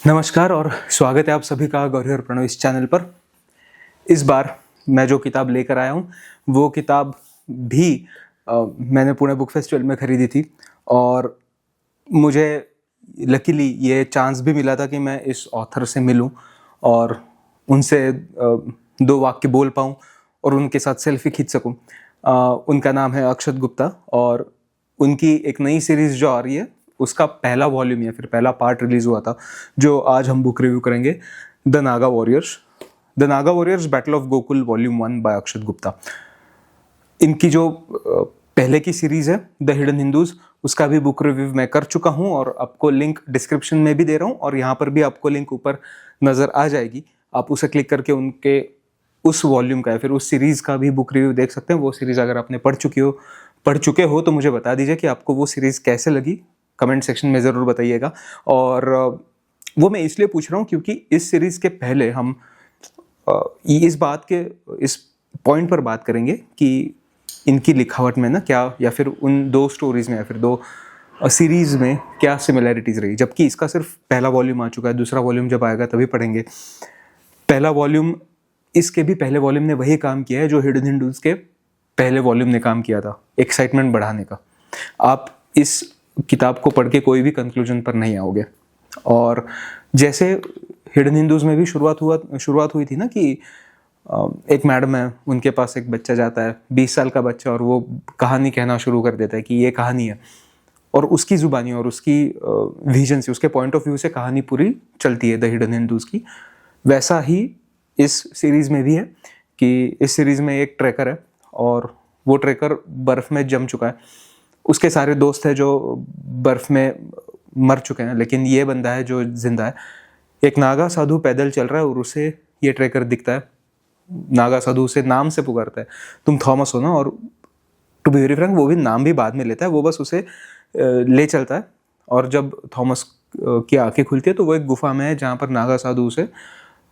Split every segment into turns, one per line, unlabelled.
नमस्कार और स्वागत है आप सभी का गौरी और प्रणव इस चैनल पर। इस बार मैं जो किताब लेकर आया हूँ वो किताब भी मैंने पुणे बुक फेस्टिवल में ख़रीदी थी और मुझे लकीली ये चांस भी मिला था कि मैं इस ऑथर से मिलूं और उनसे दो वाक्य बोल पाऊँ और उनके साथ सेल्फी खींच सकूँ। उनका नाम है अक्षत गुप्ता और उनकी एक नई सीरीज़ जो आ रही है उसका पहला वॉल्यूम या फिर पहला पार्ट रिलीज़ हुआ था जो आज हम बुक रिव्यू करेंगे, the Naga warriors battle of Gokul volume 1 by Akshat Gupta. इनकी जो पहले की सीरीज़ है द हिडन हिंदूज, उसका भी बुक रिव्यू मैं कर चुका हूँ और आपको लिंक डिस्क्रिप्शन में भी दे रहा हूँ और यहाँ पर भी आपको लिंक ऊपर नज़र आ जाएगी। आप उसे क्लिक करके उनके उस वॉल्यूम का या फिर उस सीरीज़ का भी बुक रिव्यू देख सकते हैं। वो सीरीज़ अगर आपने पढ़ चुके हो तो मुझे बता दीजिए कि आपको वो सीरीज़ कैसे लगी, कमेंट सेक्शन में ज़रूर बताइएगा। और वो मैं इसलिए पूछ रहा हूँ क्योंकि इस सीरीज़ के पहले हम इस पॉइंट पर बात करेंगे कि इनकी लिखावट में ना क्या, या फिर उन दो स्टोरीज़ में या फिर दो सीरीज़ में क्या सिमिलैरिटीज़ रही, जबकि इसका सिर्फ पहला वॉल्यूम आ चुका है। दूसरा वॉल्यूम जब आएगा तभी पढ़ेंगे। पहला वॉल्यूम, इसके भी पहले वॉल्यूम ने वही काम किया है जो हिडन हिंदूज के पहले वॉल्यूम ने काम किया था, एक्साइटमेंट बढ़ाने का। आप इस किताब को पढ़ के कोई भी कंक्लूजन पर नहीं आओगे। और जैसे हिडन हिंदूज में भी शुरुआत हुई थी ना कि एक मैडम है, उनके पास एक बच्चा जाता है, 20 साल का बच्चा, और वो कहानी कहना शुरू कर देता है कि ये कहानी है, और उसकी ज़ुबानी और उसकी विजन से, उसके पॉइंट ऑफ व्यू से कहानी पूरी चलती है द हिडन हिंदूज की। वैसा ही इस सीरीज़ में भी है कि इस सीरीज़ में एक ट्रैकर है और वो ट्रैकर बर्फ़ में जम चुका है। उसके सारे दोस्त हैं जो बर्फ़ में मर चुके हैं, लेकिन ये बंदा है जो जिंदा है। एक नागा साधु पैदल चल रहा है और उसे ये ट्रैकर दिखता है। नागा साधु उसे नाम से पुकारता है, तुम थॉमस हो ना। और टू बी वेरी फ्रैंक, वो भी नाम भी बाद में लेता है, वो बस उसे ले चलता है। और जब थॉमस की आंखें खुलती है तो वो एक गुफा में है जहाँ पर नागा साधु उसे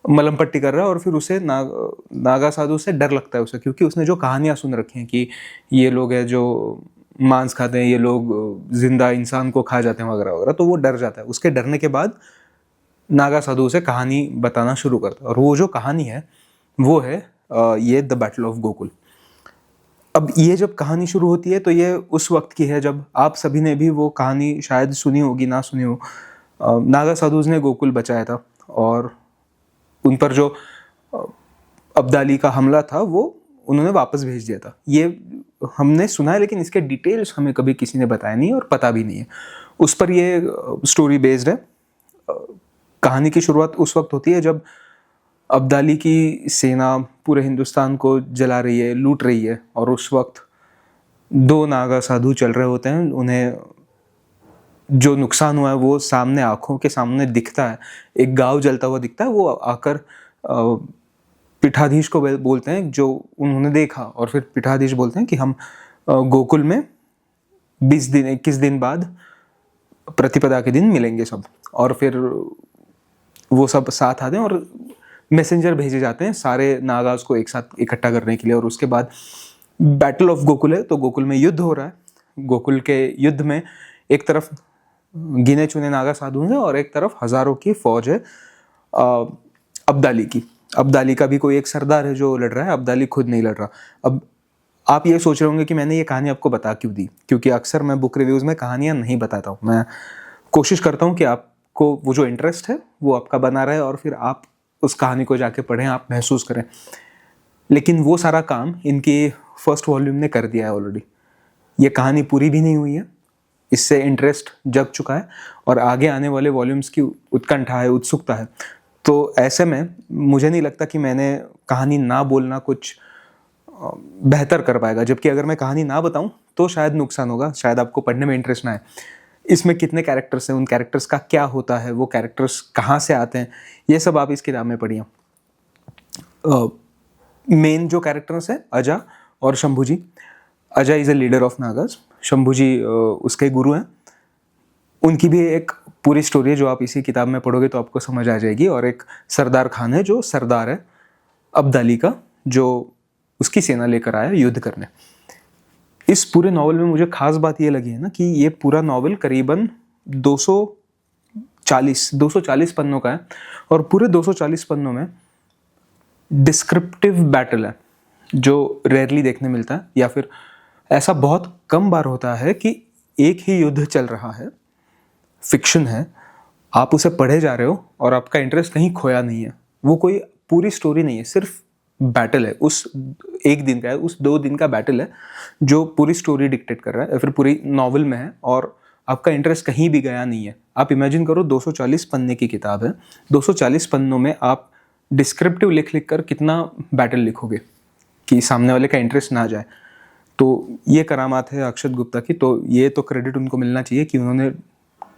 मलम पट्टी कर रहा है। और फिर उसे नागा साधु से डर लगता है उसे, क्योंकि उसने जो कहानियाँ सुन रखी हैं कि ये लोग हैं जो मांस खाते हैं, ये लोग जिंदा इंसान को खा जाते हैं वगैरह वगैरह, तो वो डर जाता है। उसके डरने के बाद नागा साधु उसे कहानी बताना शुरू करता है और वो जो कहानी है वो है ये द बैटल ऑफ गोकुल। अब ये जब कहानी शुरू होती है तो ये उस वक्त की है जब आप सभी ने भी वो कहानी शायद सुनी होगी, ना सुनी हो। नागा साधुज ने गोकुल बचाया था और उन पर जो अब्दाली का हमला था वो उन्होंने वापस भेज दिया था। ये हमने सुना है, लेकिन इसके डिटेल्स हमें कभी किसी ने बताया नहीं और पता भी नहीं है। उस पर ये स्टोरी बेस्ड है। कहानी की शुरुआत उस वक्त होती है जब अब्दाली की सेना पूरे हिंदुस्तान को जला रही है, लूट रही है, और उस वक्त दो नागा साधु चल रहे होते हैं। उन्हें जो नुकसान हुआ है वो सामने, आंखों के सामने दिखता है। एक गांव जलता हुआ दिखता है। वो आकर पीठाधीश को बोलते हैं जो उन्होंने देखा, और फिर पीठाधीश बोलते हैं कि हम गोकुल में 21 दिन बाद प्रतिपदा के दिन मिलेंगे सब। और फिर वो सब साथ आते हैं और मैसेंजर भेजे जाते हैं सारे नागास को एक साथ इकट्ठा करने के लिए। और उसके बाद बैटल ऑफ गोकुल है, तो गोकुल में युद्ध हो रहा है। गोकुल के युद्ध में एक तरफ गिने चुने नागा साधु हैं और एक तरफ हजारों की फौज है अब्दाली की। अब्दाली का भी कोई एक सरदार है जो लड़ रहा है, अब्दाली खुद नहीं लड़ रहा। अब आप ये सोच रहे होंगे कि मैंने ये कहानी आपको बता क्यों दी, क्योंकि अक्सर मैं बुक रिव्यूज़ में कहानियाँ नहीं बताता हूँ। मैं कोशिश करता हूँ कि आपको वो जो इंटरेस्ट है वो आपका बना रहे और फिर आप उस कहानी को जाके पढ़ें, आप महसूस करें। लेकिन वो सारा काम इनकी फर्स्ट वॉल्यूम ने कर दिया है ऑलरेडी। ये कहानी पूरी भी नहीं हुई है, इससे इंटरेस्ट जग चुका है और आगे आने वाले वॉल्यूम्स की उत्कंठा है, उत्सुकता है। तो ऐसे में मुझे नहीं लगता कि मैंने कहानी ना बोलना कुछ बेहतर कर पाएगा। जबकि अगर मैं कहानी ना बताऊं तो शायद नुकसान होगा, शायद आपको पढ़ने में इंटरेस्ट ना आए। इसमें कितने कैरेक्टर्स हैं, उन कैरेक्टर्स का क्या होता है, वो कैरेक्टर्स कहाँ से आते हैं, ये सब आप इस किताब में पढ़िए। मेन जो कैरेक्टर्स हैं अजा और Shambhu ji. Aja is a leader of Nagas, Shambhu ji उसके गुरु हैं। उनकी भी एक पूरी स्टोरी है जो आप इसी किताब में पढ़ोगे तो आपको समझ आ जाएगी। और एक सरदार खान है जो सरदार है अब्दाली का, जो उसकी सेना लेकर आया युद्ध करने। इस पूरे नावल में मुझे खास बात ये लगी है ना कि ये पूरा नावल करीबन 200 240 पन्नों का है और पूरे 240 पन्नों में डिस्क्रिप्टिव बैटल है जो रेयरली देखने मिलता है, या फिर ऐसा बहुत कम बार होता है कि एक ही युद्ध चल रहा है, फिक्शन है, आप उसे पढ़े जा रहे हो और आपका इंटरेस्ट कहीं खोया नहीं है। वो कोई पूरी स्टोरी नहीं है, सिर्फ बैटल है, उस एक दिन का है, उस 2 दिन का बैटल है जो पूरी स्टोरी डिक्टेट कर रहा है या फिर पूरी नॉवल में है, और आपका इंटरेस्ट कहीं भी गया नहीं है। आप इमेजिन करो 240 पन्ने की किताब है, 240 पन्नों में आप डिस्क्रिप्टिव लिख लिख कर कितना बैटल लिखोगे कि सामने वाले का इंटरेस्ट ना जाए। तो ये करामात है अक्षत गुप्ता की, तो ये तो क्रेडिट उनको मिलना चाहिए कि उन्होंने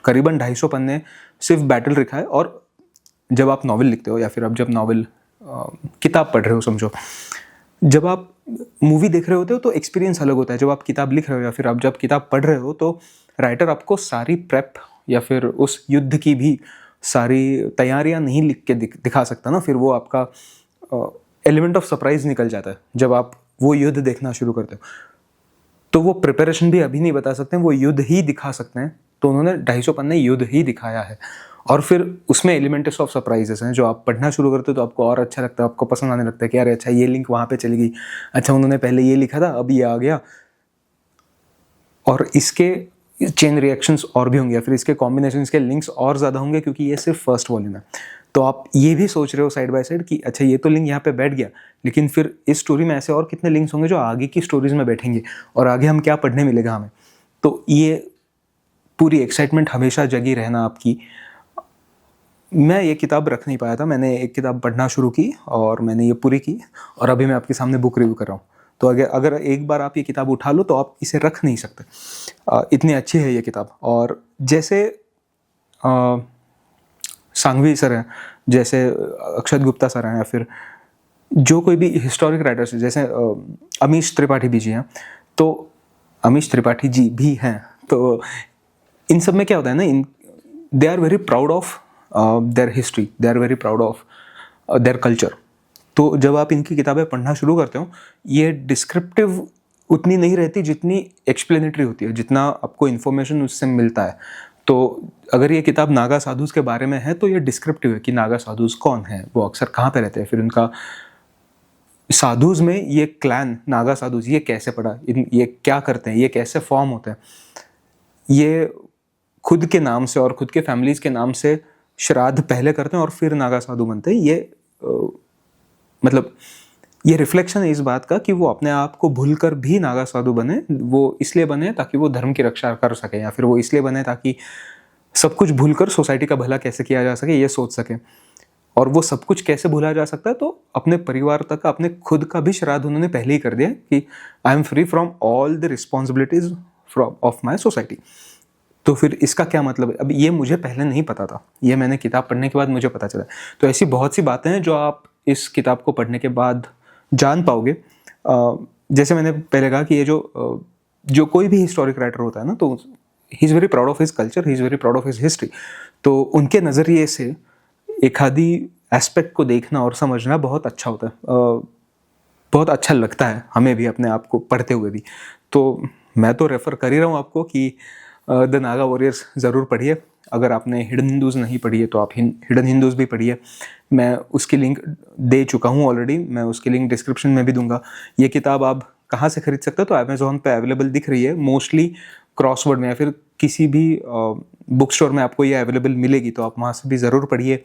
करीबन 250 पन्ने सिर्फ बैटल लिखा है। और जब आप नॉवल लिखते हो या फिर आप जब नॉवल किताब पढ़ रहे हो, समझो जब आप मूवी देख रहे होते हो तो एक्सपीरियंस अलग होता है, जब आप किताब लिख रहे हो या फिर आप जब किताब पढ़ रहे हो तो राइटर आपको सारी प्रेप या फिर उस युद्ध की भी सारी तैयारियां नहीं लिख के दिखा सकता ना, फिर वो आपका एलिमेंट ऑफ सरप्राइज निकल जाता है जब आप वो युद्ध देखना शुरू करते हो। तो वो प्रिपरेशन भी अभी नहीं बता सकते हैं, वो युद्ध ही दिखा सकते हैं। तो उन्होंने 250 पन्ने युद्ध ही दिखाया है, और फिर उसमें एलिमेंट्स ऑफ सरप्राइजेस हैं जो आप पढ़ना शुरू करते हो तो आपको और अच्छा लगता है, आपको पसंद आने लगता है कि यार अच्छा ये लिंक वहाँ पे चली गई, अच्छा उन्होंने पहले ये लिखा था अब ये आ गया, और इसके चेन रिएक्शंस और भी होंगे या फिर इसके कॉम्बिनेशन, इसके लिंक्स और ज़्यादा होंगे क्योंकि ये सिर्फ फर्स्ट वॉल्यूम है। तो आप ये भी सोच रहे हो साइड बाय साइड कि अच्छा ये तो लिंक यहाँ पे बैठ गया, लेकिन फिर इस स्टोरी में ऐसे और कितने लिंक्स होंगे जो आगे की स्टोरीज में बैठेंगे और आगे हम क्या पढ़ने मिलेगा हमें। तो ये पूरी एक्साइटमेंट हमेशा जगी रहना आपकी। मैं ये किताब रख नहीं पाया था, मैंने एक किताब पढ़ना शुरू की और मैंने ये पूरी की, और अभी मैं आपके सामने बुक रिव्यू कर रहा हूँ। तो अगर एक बार आप ये किताब उठा लो तो आप इसे रख नहीं सकते, इतनी अच्छी है ये किताब। और जैसे सांघवी सर हैं, जैसे अक्षत गुप्ता सर हैं, या फिर जो कोई भी हिस्टोरिक राइटर्स हैं, जैसे अमीश त्रिपाठी भी जी हैं, तो अमीश त्रिपाठी जी भी हैं, तो इन सब में क्या होता है ना, they are very proud of their history, they are very proud of their culture. तो जब आप इनकी किताबें पढ़ना शुरू करते हो, ये डिस्क्रिप्टिव उतनी नहीं रहती जितनी एक्सप्लेनेटरी होती है, जितना आपको इन्फॉर्मेशन उससे मिलता है। तो अगर ये किताब नागा साधुस के बारे में है तो ये डिस्क्रिप्टिव है कि नागा साधुस कौन है, वो अक्सर कहाँ पे रहते हैं, फिर उनका साधुस में ये क्लैन नागा साधुस ये कैसे पड़ा, ये क्या करते हैं, ये कैसे फॉर्म होते हैं, ये खुद के नाम से और खुद के फैमिलीज के नाम से श्राद्ध पहले करते हैं और फिर नागा साधु बनते हैं। ये मतलब ये रिफ्लेक्शन है इस बात का कि वो अपने आप को भूलकर भी नागा साधु बने। वो इसलिए बने ताकि वो धर्म की रक्षा कर सके, या फिर वो इसलिए बने ताकि सब कुछ भूलकर सोसाइटी का भला कैसे किया जा सके ये सोच सके। और वो सब कुछ कैसे भूला जा सकता है, तो अपने परिवार तक, अपने खुद का भी श्राद्ध उन्होंने पहले ही कर दिया कि I am free from all the responsibilities of my society. तो फिर इसका क्या मतलब है, अब ये मुझे पहले नहीं पता था, ये मैंने किताब पढ़ने के बाद मुझे पता चला। तो ऐसी बहुत सी बातें हैं जो आप इस किताब को पढ़ने के बाद जान पाओगे। जैसे मैंने पहले कहा कि ये जो कोई भी हिस्टोरिक राइटर होता है ना, तो he is very proud of his culture, he is very proud of his history. तो उनके नज़रिए से एक आधी एस्पेक्ट को देखना और समझना बहुत अच्छा होता है, बहुत अच्छा लगता है हमें भी अपने आप को पढ़ते हुए भी। तो मैं तो रेफ़र कर ही रहा हूँ आपको कि द नागा वॉरियर्स ज़रूर पढ़िए। अगर आपने हिडन हिंदूज़ नहीं पढ़ी है तो आप हिडन हिंदूज़ भी पढ़िए। मैं उसकी लिंक दे चुका हूँ ऑलरेडी, मैं उसकी लिंक डिस्क्रिप्शन में भी दूंगा। ये किताब आप कहाँ से खरीद सकते हो, तो अमेज़ॉन पे अवेलेबल दिख रही है, मोस्टली क्रॉसवर्ड में या फिर किसी भी बुक स्टोर में आपको ये अवेलेबल मिलेगी, तो आप वहाँ से भी ज़रूर पढ़िए।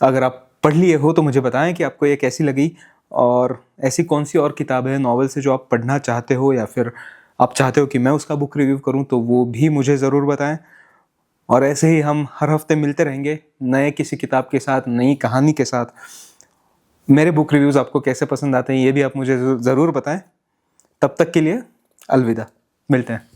अगर आप पढ़ लिए हो तो मुझे बताएं कि आपको ये कैसी लगी, और ऐसी कौन सी और किताब है, नॉवेल से जो आप पढ़ना चाहते हो या फिर आप चाहते हो कि मैं उसका बुक रिव्यू करूं, तो वो भी मुझे ज़रूर बताएं। और ऐसे ही हम हर हफ्ते मिलते रहेंगे नए किसी किताब के साथ, नई कहानी के साथ। मेरे बुक रिव्यूज़ आपको कैसे पसंद आते हैं ये भी आप मुझे ज़रूर बताएं। तब तक के लिए अलविदा, मिलते हैं।